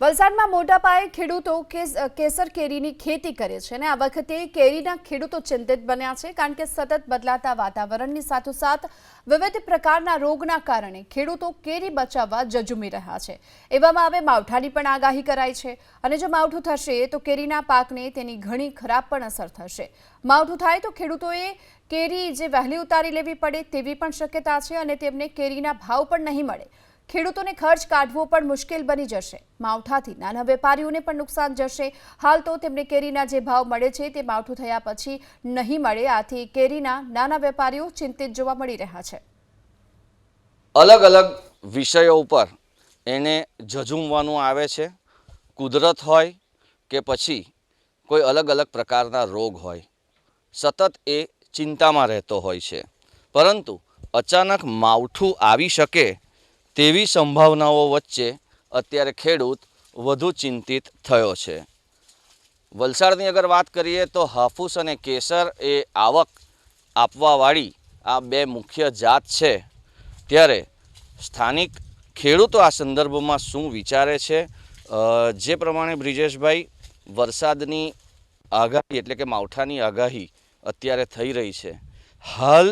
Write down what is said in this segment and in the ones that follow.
વલસાડમાં મોટા પાયે ખેડૂતો કેસર કેરીની ખેતી કરે છે અને આ વખતે કેરીના ખેડૂતો ચિંતિત બન્યા છે કારણ કે સતત બદલાતા વાતાવરણની સાથોસાથ વિવિધ પ્રકારના રોગના કારણે ખેડૂતો કેરી બચાવવા ઝઝૂમી રહ્યા છે। એવામાં હવે માવઠાની પણ આગાહી કરાઈ છે અને જો માવઠું થશે તો કેરીના પાકને તેની ઘણી ખરાબ પણ અસર થશે। માવઠું થાય તો ખેડૂતોએ કેરી જે વહેલી ઉતારી લેવી પડે તેવી પણ શક્યતા છે અને તેમને કેરીના ભાવ પણ નહીં મળે। ખેડૂતોને ખર્ચ કાઢવો પણ મુશ્કેલ બની જશે। માવઠાથી નાના વેપારીઓને પણ નુકસાન જશે। હાલ તો તેમને કેરીના જે ભાવ મળે છે તે માવઠું થયા પછી નહીં મળે, આથી કેરીના નાના વેપારીઓ ચિંતિત જોવા મળી રહ્યા છે। અલગ અલગ વિષયો ઉપર એને ઝઝૂમવાનું આવે છે। કુદરત હોય કે પછી કોઈ અલગ અલગ પ્રકારના રોગ હોય, સતત એ ચિંતામાં રહેતો હોય છે। પરંતુ અચાનક માવઠું આવી શકે તેવી સંભાવનાઓ વચ્ચે અત્યારે ખેડૂત વધુ ચિંતિત થયો છે। વલસાડની અગર વાત કરીએ તો હાફૂસ અને કેસર એ આવક આપવાવાળી આ બે મુખ્ય જાત છે। ત્યારે સ્થાનિક ખેડૂતો આ સંદર્ભમાં શું વિચારે છે, જે પ્રમાણે બ્રિજેશભાઈ વરસાદની આગાહી એટલે કે માવઠાની આગાહી અત્યારે થઈ રહી છે, હાલ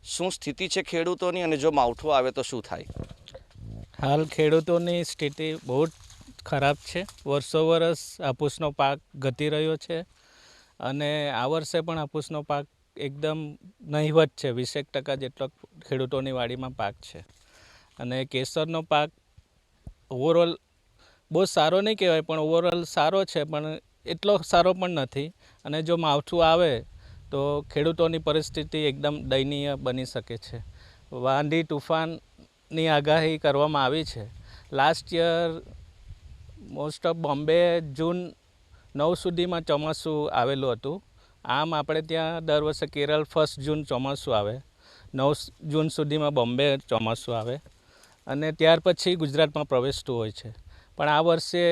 શું સ્થિતિ છે ખેડૂતોની અને જો માવઠું આવે તો શું થાય? હાલ ખેડૂતોની સ્થિતિ બહુ જ ખરાબ છે। વર્ષો વર્ષ હાફૂસનો પાક ઘટી રહ્યો છે અને આ વર્ષે પણ હાફૂસનો પાક એકદમ નહિવત છે। 20% જેટલો ખેડૂતોની વાડીમાં પાક છે અને કેસરનો પાક ઓવરઓલ બહુ સારો નહીં કહેવાય, પણ ઓવરઓલ સારો છે, પણ એટલો સારો પણ નથી અને જો માવઠું આવે તો ખેડૂતોની પરિસ્થિતિ એકદમ દયનીય બની શકે છે। આંધી તુફાનની આગાહી કરવામાં આવી છે। Last year most of Bombay જૂન 9 સુધીમાં ચોમાસું આવેલું હતું। આમ આપણે ત્યાં દર વર્ષે કેરળ 1 જૂન ચોમાસું આવે, 9 જૂન સુધીમાં બોમ્બે ચોમાસું આવે અને ત્યાર પછી ગુજરાતમાં પ્રવેશતું હોય છે। પણ આ વર્ષે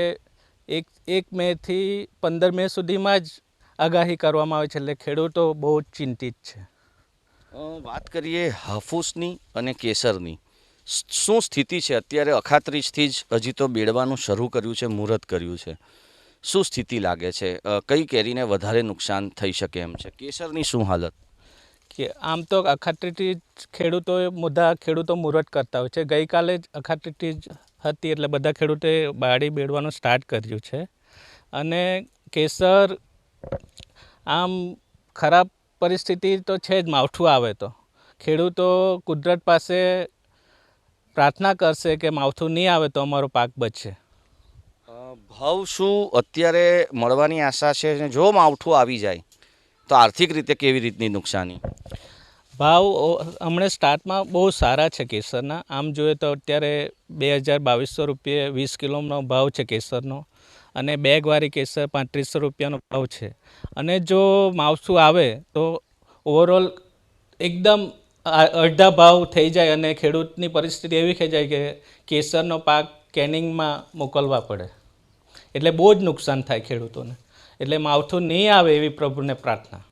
1 મેથી 15 મે સુધીમાં જ આગાહી કરવામાં આવે છે, એટલે ખેડૂતો બહુ જ ચિંતિત છે। વાત કરીએ હાફૂસની અને કેસરની, શું સ્થિતિ છે અત્યારે? અખાત્રીજથી જ હજી તો બેડવાનું શરૂ કર્યું છે, મુહૂર્ત કર્યું છે, શું સ્થિતિ લાગે છે? કઈ કેરીને વધારે નુકસાન થઈ શકે એમ છે? કેસરની શું હાલત? કે આમ તો અખાત્રીજથી બધા ખેડૂતો મુહૂર્ત કરતા હોય છે। ગઈકાલે જ અખાત્રીજ હતી એટલે બધા ખેડૂતોએ બાળી બેડવાનું સ્ટાર્ટ કર્યું છે અને કેસર આમ ખરાબ પરિસ્થિતિ તો છે જ। માવઠું આવે તો ખેડૂતો કુદરત પાસે પ્રાર્થના કરશે કે માવઠું નહીં આવે તો અમારો પાક બચશે। ભાવ શું અત્યારે મળવાની આશા છે? જો માવઠું આવી જાય તો આર્થિક રીતે કેવી રીતની નુકસાની? ભાવ હમણાં સ્ટાર્ટમાં બહુ સારા છે કેસરના। આમ જોઈએ તો અત્યારે 2200 રૂપિયે 20 કિલોનો ભાવ છે કેસરનો અને બેગવાળી કેસર 3500 રૂપિયાનો ભાવ છે અને જો માવઠું આવે તો ઓવરઓલ એકદમ અડધા ભાવ થઈ જાય અને ખેડૂતની પરિસ્થિતિ એવી થઈ જાય કે કેસરનો પાક કેનિંગમાં મોકલવા પડે, એટલે બહુ જ નુકસાન થાય ખેડૂતોને। એટલે માવઠું નહીં આવે એવી પ્રભુને પ્રાર્થના।